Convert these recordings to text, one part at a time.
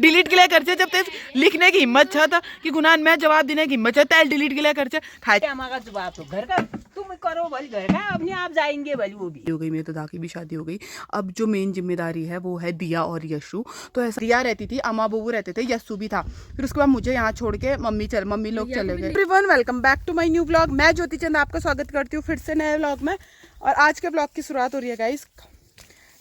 Delete के लिए करचे जब तेज लिखने की हिम्मत छ त कि गुनान में जवाब देने की हिम्मत छ तैल डिलीट के लिए करचे खाए हमारा जवाब तो घर का तुम करो भाई, घर का अपने आप जाएंगे भाई। वो भी हो गई, मेरी तो दा की भी शादी हो गई। अब जो मेन जिम्मेदारी है वो है दिया और यशु। तो ऐसा दिया रहती थी, अम्मा बबू रहते थे, यशु भी था। फिर उसके बाद मुझे यहाँ छोड़ के मम्मी लोग चले गए। Everyone welcome back to my new vlog. मैं ज्योति चंद आपका स्वागत करती हूँ फिर से नए व्लॉग में। और आज के व्लॉग की शुरुआत हो रही है गाइस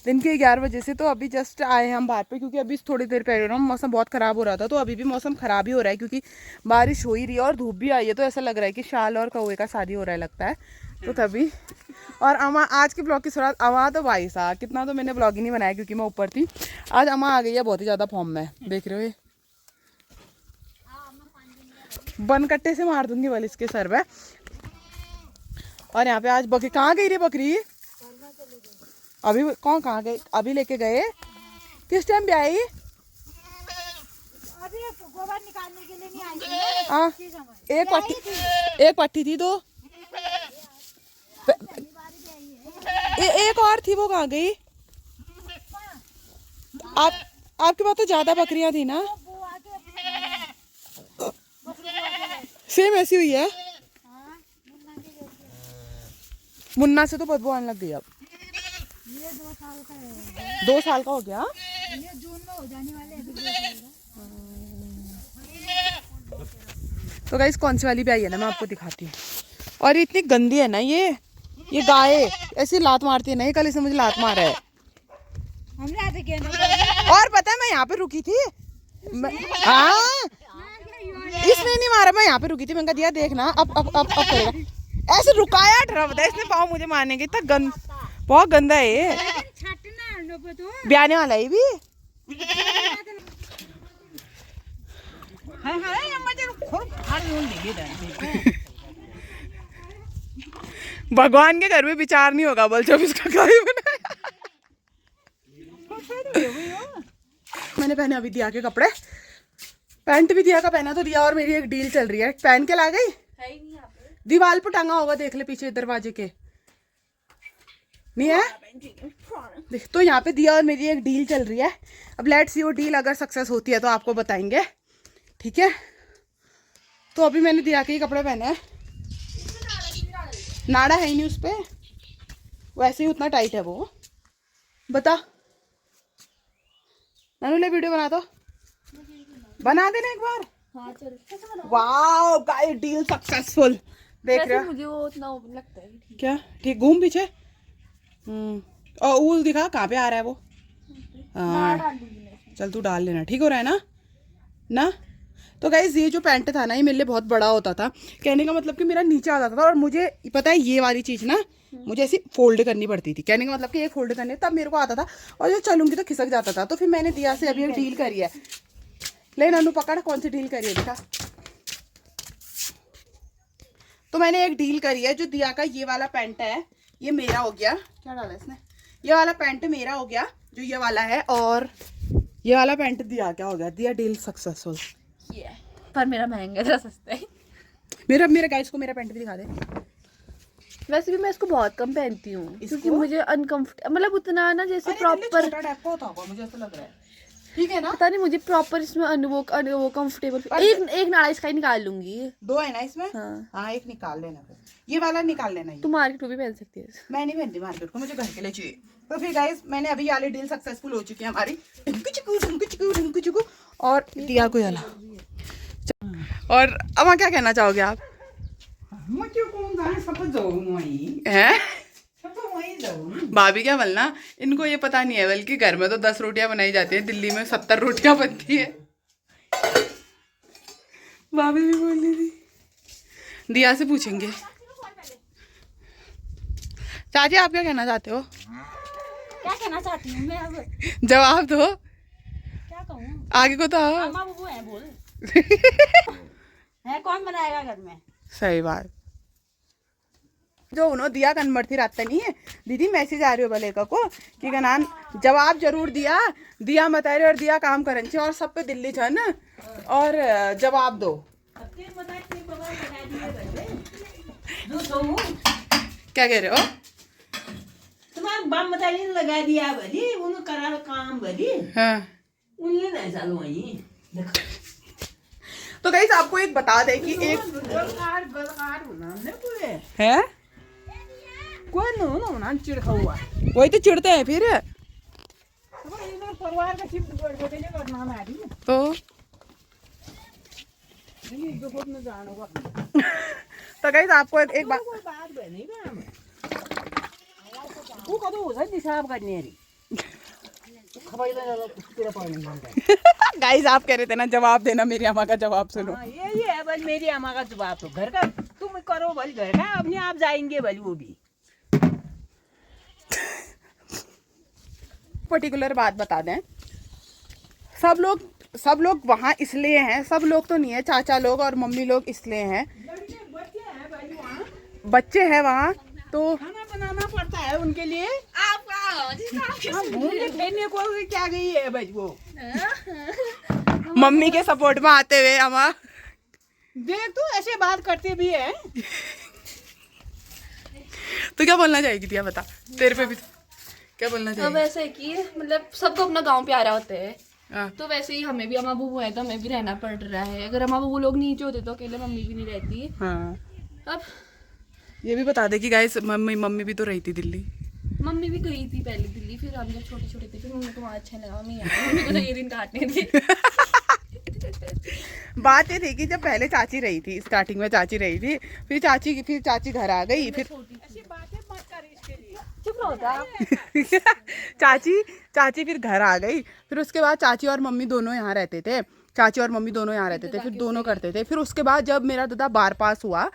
दिन के 11 बजे से। तो अभी जस्ट आए हैं हम बाहर पे, क्योंकि अभी थोड़ी देर पहले मौसम बहुत ख़राब हो रहा था। तो अभी भी मौसम ख़राब ही हो रहा है, क्योंकि बारिश हो ही रही है और धूप भी आई है। तो ऐसा लग रहा है कि शाल और कौवे का शादी हो रहा है लगता है। तो तभी और अम्मा आज के ब्लॉग की शुरुआत। अम्मा तो भाई साहब कितना तो मैंने ब्लॉग ही नहीं बनाया क्योंकि मैं ऊपर थी। आज अम्मा आ गई है बहुत ही ज़्यादा फॉर्म में, देख रहे हो ये बन कट्टे से मार दूंगी वाली इसके सर में। और यहाँ पे आज बकरी कहाँ गई रे बकरी? अभी कौन कहाँ गए? अभी लेके गए किस टाइम भी आई? अभी गोबर निकालने के लिए नहीं आई थी। एक पट्टी थी तो एक और थी, वो कहाँ गई? आपके पास तो ज्यादा बकरियां थी ना? सेम ऐसी हुई है। मुन्ना से तो बदबू आने लग गई। अब ये 2 साल का है। 2 साल का हो गया। ये जून में हो जाने वाले हैं। तो गाइस कौन सी वाली भी आई है ना, मैं आपको दिखाती हूँ। और ये इतनी गंदी है ना, ये गाय ऐसी लात मारती है ना। ये कल इसने मुझे लात मारा है। और पता है मैं यहाँ पे रुकी थी। हाँ इसने नहीं मारा, मैं यहाँ पे रुकी थी। मैंने कहा दिया देखना अब करेगा। ऐसे रुकाया डरा बता इसने पाँव मुझे मारने के। इतना बहुत गंदा है ये। ब्याने वाला है भी। भगवान के घर में विचार नहीं होगा बोल जब इसका गाय बनाया। मैंने पहने अभी दिया के कपड़े, पैंट भी दिया का पहना। तो दिया और मेरी एक डील चल रही है, पहन के ला गई। दीवार पे टंगा होगा देख ले पीछे दरवाजे के, नहीं है देख। तो यहाँ पे दिया और मेरी एक डील चल रही है। अब लेट्स सी वो डील अगर सक्सेस होती है तो आपको बताएंगे, ठीक है। तो अभी मैंने दिया के ही कपड़े पहने हैं। नाड़ा है ही नहीं उस पे, वैसे ही उतना टाइट है वो। बता नानू ले वीडियो बना दो, बना देना एक बार। हाँ चल। Wow guys deal successful. देख रहे हो मुझे वो उतना लगता है क्या? ठीक घूम पीछे। और ऊल दिखा कहाँ पे आ रहा है वो। हाँ चल तू डाल लेना, ठीक हो रहा है ना। तो गाइस ये जो पैंट था ना, ये मेरे लिए बहुत बड़ा होता था। कहने का मतलब कि मेरा नीचे आ जाता था। और मुझे पता है ये वाली चीज़ ना मुझे ऐसी फोल्ड करनी पड़ती थी। कहने का मतलब कि ये फोल्ड करने तब मेरे को आता था, और जब चलूंगी तो खिसक जाता था। तो फिर मैंने दिया से अभी एक डील करी है। ले नानू पकड़, कौन सी डील करी है देखा। तो मैंने एक डील करी है। जो दिया का ये वाला पैंट है ये मेरा हो गया। क्या डाला इसने? ये वाला पैंट मेरा हो गया जो ये वाला है, और ये वाला पैंट दिया क्या हो गया। दिया डील सक्सेसफुल। पर मेरा महंगा था, सस्ता है। मेरा गाइस को मेरा पैंट भी दिखा दे। वैसे भी मैं इसको बहुत कम पहनती हूँ क्योंकि मुझे अनकंफर्टेबल, मतलब उतना ना जैसे प्रॉपर छोटा टाइप का होता होगा मुझे ऐसा लग रहा है, ठीक है ना। पता नहीं मुझे प्रॉपर इसमें वो कंफर्टेबल। एक नाड़ा इसका ही निकाल लूंगी। 2 है ना इसमें। हाँ एक निकाल लेना, फिर ये वाला निकाल लेना। तुम मार्केट में भी पहन सकती है। मैं नहीं पहनती मार्केट को, मुझे घर के लिए चाहिए। तो फिर गाइस मैंने अभी वाली डील सक्सेसफुल हो चुकी है हमारी। और दिया को याला। और अब क्या कहना चाहोगे आप? हैं भाभी क्या बोलना, इनको ये पता नहीं है। बल्कि घर में तो 10 रोटियां बनाई जाती है, दिल्ली में 70 रोटियां बनती है। भाभी भी बोल रही थी। दिया से पूछेंगे। चाची आप क्या कहना चाहते हो? क्या कहना चाहती हूँ मैं अब? जवाब दो। क्या कहूँ? आगे को तो आओ। अम्मा वो है बोल। है कौन बनाएगा घर में? सही बात। जो उन्होंने दिया कन्वर्ट थी रात नहीं है दीदी, मैसेज आ रही हो भले को कि का नाम जवाब जरूर दिया मत आ रहे और दिया काम करन छे और सब पे दिल्ली छन और जवाब दो। क्या कह रहे हो? तुम्हारे बम बताइए लगा दिया भरी उन्होंने करा काम भरी। हाँ उन्हें नहीं चालू वही देखो तो गाइस आपको एक बता दें कि एक गलकार होना नहीं पूरे है, कोई नहीं होना चिढ़ा हुआ वही तो चिढ़ते हैं फिर। इधर परिवार का शिफ्ट कर देने का नाम है तो नहीं जो खुद में जाना होगा तो गाइस आपको एक बात कोई बात नहीं ना वो कदों हो सकती हिसाब करने री खबर इधर तेरा पढ़ने मांगता गाइस आप कह रहे थे ना जवाब देना, मेरी अम्मा का जवाब सुनो। हाँ, ये है बस मेरी अम्मा का जवाब तो घर का तुम करो भाई, घर का अपने आप जाएंगे भाई वो भी। पर्टिकुलर बात बता दें, सब लोग वहाँ इसलिए हैं, सब लोग तो नहीं है, चाचा लोग और मम्मी लोग इसलिए हैं, बच्चे हैं वहाँ तो खाना बनाना पड़ता है उनके लिए। घूमने फिरने को क्या गई है भाई वो, मम्मी के सपोर्ट में आते हुए अम्मा देख तू ऐसे बात करते भी है। तो क्या बोलना चाहेगी दिया, बता तेरे पे भी क्या बोलना अब चाहेगी? ऐसा है कि मतलब सबको अपना गांव प्यारा होता है, हाँ। तो वैसे ही हमें भी अम्मा बुबू है तो हमें भी रहना पड़ रहा है। अगर अम्मा बुबू लोग नीचे होते तो अकेले मम्मी भी नहीं रहती। हाँ अब ये भी बता दे कि गाइस मम्मी भी तो रही थी दिल्ली। मम्मी भी गई थी पहले दिल्ली, फिर हम जब छोटे छोटे थे फिर मम्मी को वहाँ अच्छा लगा, मम्मी यहाँ मम्मी को तो ये दिन काटने थे। बात ये थी कि जब पहले चाची रही थी, स्टार्टिंग में चाची रही थी, फिर चाची घर आ गई, फिर चुप रहो था। चाची फिर घर आ गई, फिर उसके बाद चाची और मम्मी दोनों यहाँ रहते थे, फिर दोनों करते थे। फिर उसके बाद जब मेरा दादा बार पास हुआ,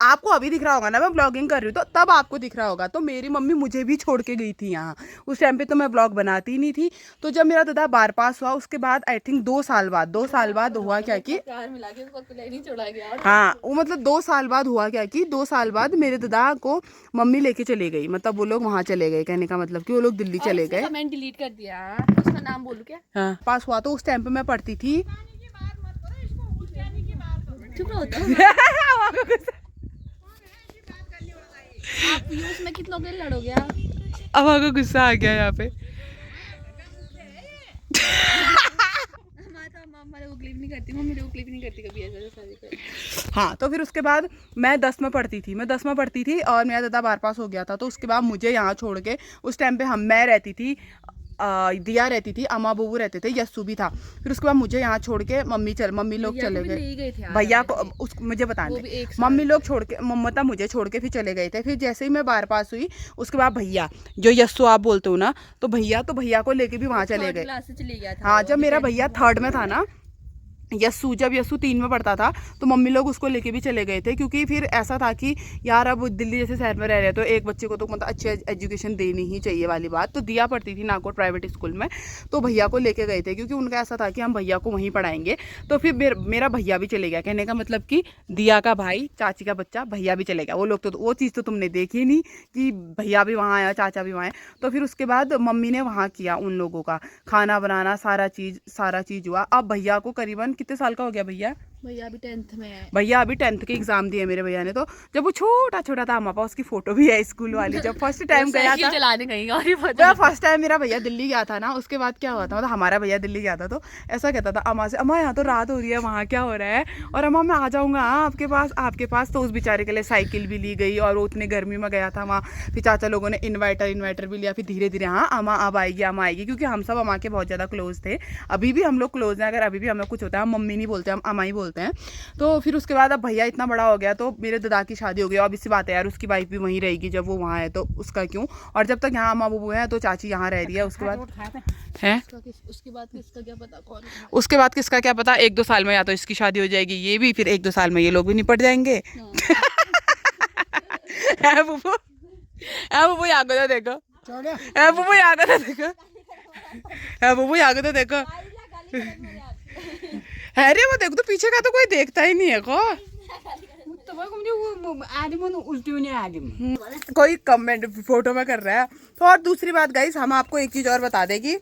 आपको अभी दिख रहा होगा ना मैं ब्लॉगिंग कर रही हूँ तो तब आपको दिख रहा होगा, तो मेरी मम्मी मुझे भी छोड़ के गई थी यहाँ। उस टाइम पे तो मैं ब्लॉग बनाती ही नहीं थी। तो जब मेरा दादा बार पास हुआ उसके बाद आई थिंक 2 साल बाद हुआ क्या कि प्यार मिला के उसको अकेले नहीं छोड़ा गया। हाँ वो मतलब 2 साल बाद हुआ क्या कि 2 साल बाद मेरे दादा को मम्मी लेके चले गई, मतलब वो लोग वहाँ चले गए, कहने का मतलब कि वो लोग दिल्ली चले गए। कमेंट डिलीट कर दिया, उसका नाम बोलूं क्या? हाँ पास हुआ तो उस टाइम पे मैं पढ़ती थी। चुप रहो था। आप व्यूज में कितनों के लड़ोगे आप? अब आपको गुस्सा आ गया यहाँ पे। मम्मा लोग क्लिप नहीं करती, मम्मी लोग क्लिप नहीं करती कभी ऐसा शादी पे। हाँ तो फिर उसके बाद मैं 10 में पढ़ती थी और मेरा दादा बार पास हो गया था। तो उसके बाद मुझे यहाँ छोड़ के उस टाइम पे मैं रहती थी, दिया रहती थी, अम्मा बुबू रहते थे, यस्सू भी था। फिर उसके बाद मुझे यहाँ छोड़ के मम्मी लोग चले गए, भैया को मुझे बताने मम्मी लोग छोड़ के मतलब मुझे छोड़ के फिर चले गए थे। फिर जैसे ही मैं बार पास हुई उसके बाद भैया जो यस्सू आप बोलते हो ना, तो भैया को लेके भी वहाँ चले गए। हाँ जब मेरा भैया 3rd में था ना, जब यस्सू 3 में पढ़ता था तो मम्मी लोग उसको लेके भी चले गए थे, क्योंकि फिर ऐसा था कि यार अब दिल्ली जैसे शहर में रह रहे हैं तो एक बच्चे को तो मतलब अच्छी एजुकेशन देनी ही चाहिए वाली बात। तो दिया पढ़ती थी नागौर प्राइवेट स्कूल में, तो भैया को लेके गए थे क्योंकि उनका ऐसा था कि हम भैया को वहीं पढ़ाएंगे। तो फिर मेरा भैया भी चले गया, कहने का मतलब कि दिया का भाई, चाची का बच्चा, भैया भी चले गया। वो लोग तो वो चीज़ तो तुमने देखी नहीं कि भैया भी वहाँ आया, चाचा भी वहाँ आया। तो फिर उसके बाद मम्मी ने वहाँ किया उन लोगों का खाना बनाना, सारा चीज़ हुआ। अब भैया को करीबन कितने साल का हो गया? भैया अभी 10th में है। भैया अभी 10th के एग्जाम दिए मेरे भैया ने। तो जब वो छोटा था हमारे पास उसकी फोटो भी है स्कूल वाली, जब फर्स्ट टाइम गया था चलाने गई और तो फर्स्ट टाइम मेरा भैया दिल्ली गया था ना, उसके बाद क्या हुआ था, मतलब हमारा भैया दिल्ली गया था तो ऐसा कहता था अम्मा से, अम्मा यहाँ तो रात हो रही है, वहाँ क्या हो रहा है, और अम्मा मैं आ जाऊँगा आपके पास। तो उस बेचारे के लिए साइकिल भी ली गई और वो उतने गर्मी में गया था वहाँ। फिर चाचा लोगों ने इन्वर्टर भी लिया। फिर धीरे धीरे हाँ अम्मा अब आएगी, क्योंकि हम सब अम्मा के बहुत ज़्यादा क्लोज थे। अभी भी हम लोग क्लोज हैं, अगर अभी भी हमें कुछ होता है हम मम्मी नहीं बोलते, हम अम्मा ही बोलते हैं। तो फिर उसके बाद अब भैया इतना बड़ा हो गया तो मेरे दादा की शादी हो गई। अब इसी बात है यार, उसकी वाइफ भी वहीं रहेगी जब वो वहाँ है, तो उसका क्यों। और जब तक यहाँ अम्मा बुबू है तो चाची यहाँ रह रही है। उसके बाद है उसके बाद किसका क्या पता कौन, उसके बाद किसका क्या पता, 1-2 साल में या तो इसकी शादी हो जाएगी, ये भी, फिर 1-2 साल में ये लोग भी निपट जाएंगे। है बुबू यागो तो देखो, है बुबू यागो तो देखो, है बुबू यागो तो देखो, है रे वो देखो तो पीछे का तो कोई देखता ही नहीं है को। कोई कमेंट फोटो में कर रहा है। तो और दूसरी बात गाइस, हम आपको एक चीज और बता दें कि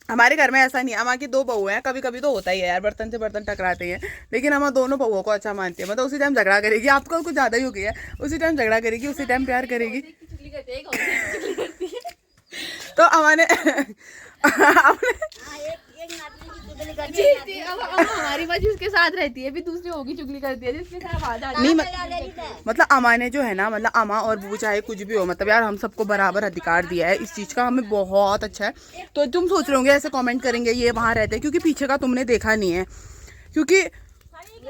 हमारे घर में ऐसा नहीं है, अम्मा की 2 बहू हैं, कभी कभी तो होता ही है यार, बर्तन से बर्तन टकराते हैं, लेकिन अम्मा दोनों बहुओं को अच्छा मानती है। मतलब उसी टाइम झगड़ा करेगी, आपको कुछ ज्यादा ही हो गया है, उसी टाइम झगड़ा करेगी, उसी टाइम प्यार करेगी। तो अम्मा ने जी, अब हमारी बात जिसके साथ रहती है भी दूसरी होगी चुगली करती है जिसके साथ आ जाती नहीं मतलब अमा ने जो है ना, मतलब अमा और वो चाहे कुछ भी हो, मतलब यार हम सबको बराबर अधिकार दिया है इस चीज़ का, हमें बहुत अच्छा है। तो तुम सोच रहे होंगे ऐसे कमेंट करेंगे ये वहाँ रहते हैं, क्योंकि पीछे का तुमने देखा नहीं है, क्योंकि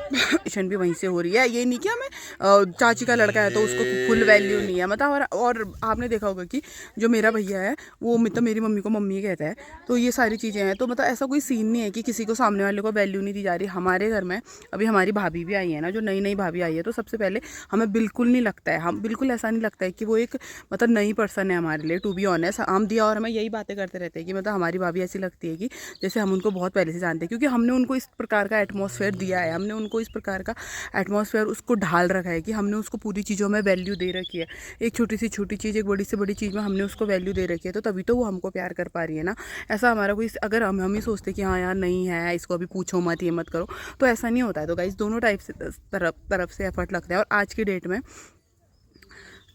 ट्यूशन भी वहीं से हो रही है। ये नहीं कि हमें चाची का लड़का है तो उसको फुल वैल्यू नहीं है, मतलब। और आपने देखा होगा कि जो मेरा भैया है वो मतलब मेरी मम्मी को मम्मी कहता है, तो ये सारी चीज़ें हैं। तो मतलब ऐसा कोई सीन नहीं है कि किसी को सामने वाले को वैल्यू नहीं दी जा रही। हमारे घर में अभी हमारी भाभी भी आई है ना, जो नई नई भाभी आई है, तो सबसे पहले हमें बिल्कुल नहीं लगता है, हम बिल्कुल ऐसा नहीं लगता है कि वो एक मतलब नई पर्सन है हमारे लिए। टू बी ऑनेस्ट, हम दिया और हमें यही बातें करते रहते हैं कि मतलब हमारी भाभी ऐसी लगती है कि जैसे हम उनको बहुत पहले से जानते हैं, क्योंकि हमने उनको इस प्रकार का एटमॉस्फेयर दिया है, हमने उनको इस प्रकार का एटमॉस्फेयर उसको ढाल रखा है कि हमने उसको पूरी चीज़ों में वैल्यू दे रखी है। एक छोटी सी छोटी चीज़, एक बड़ी से बड़ी चीज़ में हमने उसको वैल्यू दे रखी है, तो तभी तो वो हमको प्यार कर पा रही है ना। ऐसा हमारा कोई, अगर हम ही सोचते कि हाँ यार नहीं है, इसको अभी पूछो मत, ये मत करो, तो ऐसा नहीं होता है। तो गाइस दोनों टाइप से तरफ से एफर्ट लगता है। और आज की डेट में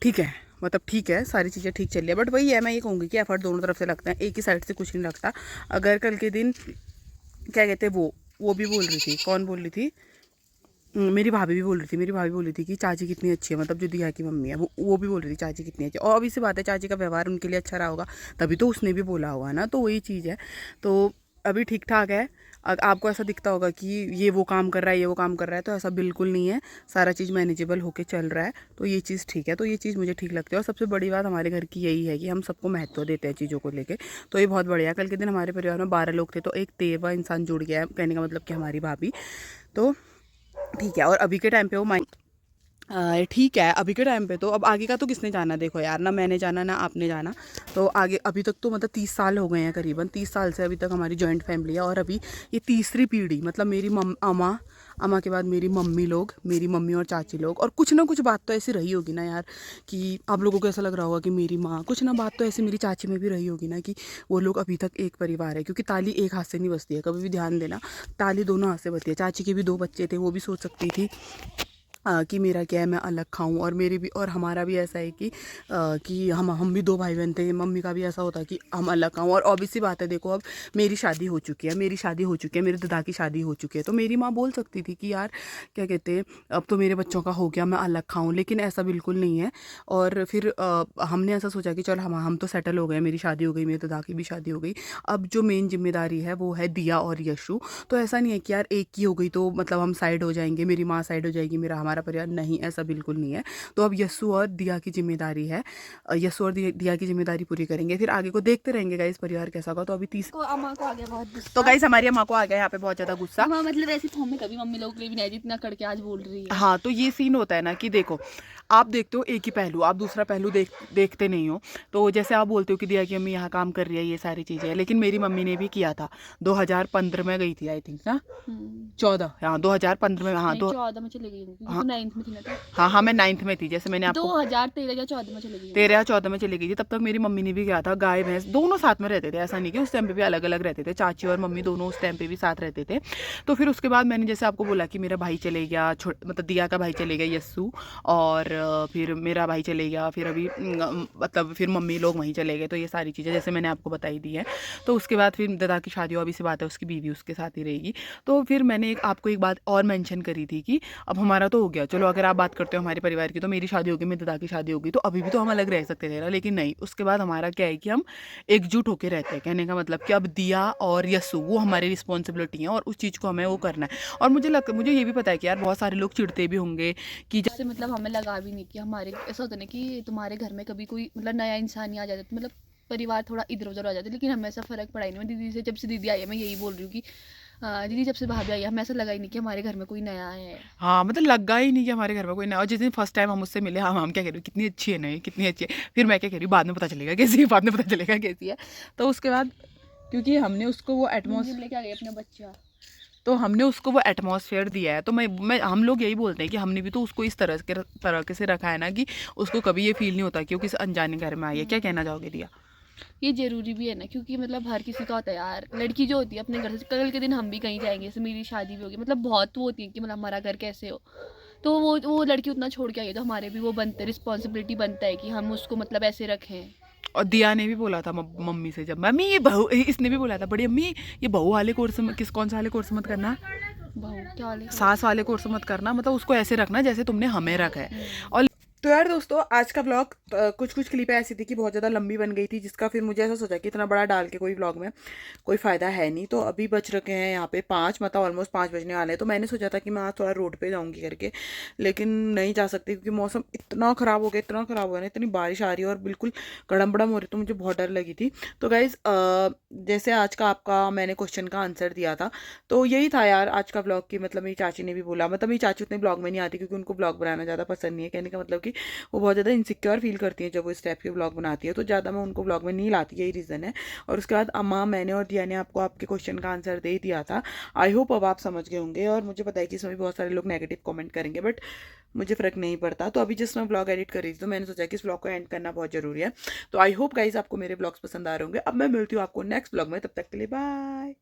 ठीक है, मतलब ठीक है, सारी चीज़ें ठीक चल रही है, बट वही है, मैं ये कहूँगी कि एफर्ट दोनों तरफ से लगता है, एक ही साइड से कुछ नहीं लगता। अगर कल के दिन क्या कहते हैं, वो भी बोल रही थी, कौन बोल रही थी, मेरी भाभी भी बोल रही थी कि चाची कितनी अच्छी है, मतलब जो दिया की मम्मी है वो भी बोल रही थी चाची कितनी अच्छी है। और अभी से बात है, चाची का व्यवहार उनके लिए अच्छा रहा होगा तभी तो उसने भी बोला होगा ना, तो वही चीज़ है। तो अभी ठीक ठाक है। आपको ऐसा दिखता होगा कि ये वो काम कर रहा है, ये वो काम कर रहा है, तो ऐसा बिल्कुल नहीं है, सारा चीज़ मैनेजेबल होके चल रहा है, तो ये चीज़ ठीक है। तो ये चीज़ मुझे ठीक लगती है। और सबसे बड़ी बात हमारे घर की यही है कि हम सबको महत्व देते हैं चीज़ों को लेके, तो ये बहुत बढ़िया। कल के दिन हमारे परिवार में 12 लोग थे, तो एक 13वां इंसान जुड़ गया है, कहने का मतलब कि हमारी भाभी, तो ठीक है। और अभी के टाइम पे वो ठीक है, अभी के टाइम पे तो अब आगे का तो किसने जाना, देखो यार, ना मैंने जाना ना आपने जाना, तो आगे अभी तक तो मतलब 30 साल हो गए हैं, करीबन 30 साल से अभी तक हमारी जॉइंट फैमिली है। और अभी ये तीसरी पीढ़ी, मतलब मेरी अम्मा के बाद मेरी मम्मी लोग, मेरी मम्मी और चाची लोग, और कुछ ना कुछ बात तो ऐसी रही होगी ना यार, कि आप लोगों को ऐसा लग रहा होगा कि मेरी माँ, कुछ ना बात तो ऐसी मेरी चाची में भी रही होगी ना, कि वो लोग अभी तक एक परिवार है। क्योंकि ताली एक हाथ से नहीं बजती है, कभी भी ध्यान देना, ताली दोनों हाथ से बजती है। चाची के भी 2 बच्चे थे, वो भी सोच सकती थी कि मेरा क्या है, मैं अलग खाऊं, और मेरी भी, और हमारा भी ऐसा है कि हम भी 2 भाई बहन थे। मम्मी का भी ऐसा होता कि हम अलग खाऊं। और ऑब्वियसली बात है, देखो अब मेरी शादी हो चुकी है, मेरे दादा की शादी हो चुकी है, तो मेरी माँ बोल सकती थी कि यार क्या कहते हैं, अब तो मेरे बच्चों का हो गया, मैं अलग खाऊँ, लेकिन ऐसा बिल्कुल नहीं है। और फिर हमने ऐसा सोचा कि चल हम तो सेटल हो गए, मेरी शादी हो गई, मेरे दादा की भी शादी हो गई, अब जो मेन जिम्मेदारी है वो है दिया और यशु। तो ऐसा नहीं है कि यार एक की हो गई तो मतलब हम साइड हो जाएंगे, मेरी माँ साइड हो जाएगी, हमारा परिवार, नहीं, ऐसा बिल्कुल नहीं है। तो अब यस्सु और दिया की जिम्मेदारी है, यस्सु और दिया की जिम्मेदारी पूरी करेंगे, फिर आगे को देखते रहेंगे गाइस परिवार कैसा होगा। तो अभी 30 को अम्मा को आ गया बहुत गुस्सा। तो गाइस हमारी अम्मा को आ गया यहाँ पे बहुत ज़्यादा गुस्सा। अम्मा मतलब ऐसी फॉर्म में कभी मम्मी लोग के लिए भी नहीं, जितना करके आज बोल रही है। हाँ, तो ये सीन होता है ना कि देखो, आप देखते हो एक ही पहलू, आप दूसरा पहलू देखते नहीं हो। तो जैसे आप बोलते हो कि दिया की मम्मी यहाँ काम कर रही है, ये सारी चीज़ें, लेकिन मेरी मम्मी ने भी किया था। 2015 में गई थी, आई थिंक ना, 14, हाँ 2015 में, हाँ 14 में चली गई हूँ, हाँ 9th में थी ना, हाँ मैं 9th में थी, जैसे मैंने आपको 2013 या 14 में चली गई, 13 या 14 में चली गई थी। तब तक मेरी मम्मी ने भी किया था। गाय भैंस दोनों साथ में रहते थे, ऐसा नहीं कि उस टाइम पे भी अलग अलग रहते थे, चाची और मम्मी दोनों उस टाइम पे भी साथ रहते थे। तो फिर उसके बाद मैंने जैसे आपको बोला कि मेरा भाई चले गया, मतलब दिया का भाई चले गया यस्सु, और फिर मेरा भाई चले गया, फिर अभी मतलब फिर मम्मी लोग वहीं चले गए, तो ये सारी चीज़ें जैसे मैंने आपको बताई दी है। तो उसके बाद फिर दादा की शादी, अभी से बात है, उसकी बीवी उसके साथ ही रहेगी। तो फिर मैंने आपको एक बात और मेंशन करी थी कि अब हमारा तो हो गया, चलो अगर आप बात करते हो हमारे परिवार की, तो मेरी शादी होगी, मेरे दादा की शादी होगी, तो अभी भी तो हम अलग रह सकते थे ना, लेकिन नहीं, उसके बाद हमारा क्या है कि हम एकजुट होकर रहते हैं। कहने का मतलब कि अब दिया और यस्सु वो हमारी रिस्पॉन्सिबिलिटी है, और उस चीज़ को हमें वो करना है। और मुझे ये भी पता है कि यार बहुत सारे लोग चिढ़ते भी होंगे कि जैसे मतलब हमें लगा भी नहीं कि हमारे ऐसा होता ना कि तुम्हारे घर में कभी कोई मतलब नया इंसान ही आ जाता, तो मतलब परिवार थोड़ा इधर उधर हो जाता है, लेकिन हमें ऐसा फर्क पड़ा ही नहीं। दीदी से, जब से दीदी आई है, मैं यही बोल रही हूँ कि दीदी जब से भाभी आई है, हमें ऐसा लगा ही नहीं कि हमारे घर में कोई नया है। हाँ, मतलब लगा ही नहीं कि हमारे घर में कोई नया। और जिस दिन फर्स्ट टाइम हम उससे मिले, हम क्या कह रहे हो, कितनी अच्छी है ना ये, कितनी अच्छी है, फिर मैं क्या कह रही हूँ, बाद में पता चलेगा कैसी है, बाद में पता चलेगा कैसी है। तो उसके बाद क्योंकि हमने उसको वो एटमॉस्फेयर लेके आ गई अपना बच्चा, तो हमने उसको वो एटमॉस्फेयर दिया है, तो मैं हम लोग यही बोलते हैं कि हमने भी तो उसको इस तरह से रखा है ना कि उसको कभी ये फील नहीं होता कि वो किसी अनजाने घर में आई है। क्या कहना चाहोगे दिया? ये जरूरी भी है ना, क्योंकि मतलब हर किसी का होता है यार, लड़की जो होती है अपने घर से, कल के दिन हम भी कहीं जाएंगे, जैसे मेरी शादी भी होगी, मतलब बहुत वो होती है कि मतलब हमारा घर कैसे हो, तो वो लड़की उतना छोड़ के आई है, तो हमारे भी वो बनते रिस्पॉन्सिबिलिटी बनता है कि हम उसको मतलब ऐसे रखें। और दिया ने भी बोला था मम्मी से, जब मम्मी ये बहू, इसने भी बोला था बड़ी अम्मी ये बहू वाले कोर्स कौन सा वाले कोर्स मत करना, बहू क्या वाले? सास वाले कोर्स मत करना, मतलब उसको ऐसे रखना जैसे तुमने हमें रखा है। और तो यार दोस्तों आज का ब्लॉग कुछ कुछ क्लिपें ऐसी थी कि बहुत ज़्यादा लंबी बन गई थी, जिसका फिर मुझे ऐसा सोचा कि इतना बड़ा डाल के कोई ब्लॉग में कोई फ़ायदा है नहीं। तो अभी बच रखे हैं यहाँ पे 5, मतलब ऑलमोस्ट 5 बजने वाले हैं। तो मैंने सोचा था कि मैं आज थोड़ा रोड पे जाऊँगी करके, लेकिन नहीं जा सकती क्योंकि मौसम इतना ख़राब हो गया, इतना ख़राब हो गया ना, इतनी बारिश आ रही है और बिल्कुल गड़म बड़म हो रही, तो मुझे बहुत डर लगी थी। तो गाइज़ जैसे आज का आपका मैंने क्वेश्चन का आंसर दिया था, तो यही था यार आज का ब्लॉग की। मतलब मेरी चाची ने भी बोला, मतलब मेरी चाची उतने ब्लॉग में नहीं आती क्योंकि उनको ब्लॉग बनाना ज़्यादा पसंद नहीं है। कहने का मतलब कि वो बहुत ज़्यादा इनसिक्योर फील करती हैं जब वो इस टाइप के ब्लॉग बनाती है, तो ज़्यादा मैं उनको ब्लॉग में नहीं लाती, यही रीज़न है। और उसके बाद अम्मा, मैंने और दिया ने आपको आपके क्वेश्चन का आंसर दे दिया था। आई होप अब आप समझ गए होंगे। और मुझे पता है कि इसमें भी बहुत सारे लोग नेगेटिव कमेंट करेंगे, बट मुझे फ़र्क नहीं पड़ता। तो अभी जिस मैं ब्लॉग एडिट कर रही थी तो मैंने सोचा कि इस ब्लॉग को एंड करना बहुत ज़रूरी है। तो आई होप गाइज आपको मेरे ब्लॉग्स पसंद आ रहे होंगे। अब मैं मिलती हूँ आपको नेक्स्ट ब्लॉग में, तब तक के लिए बाय।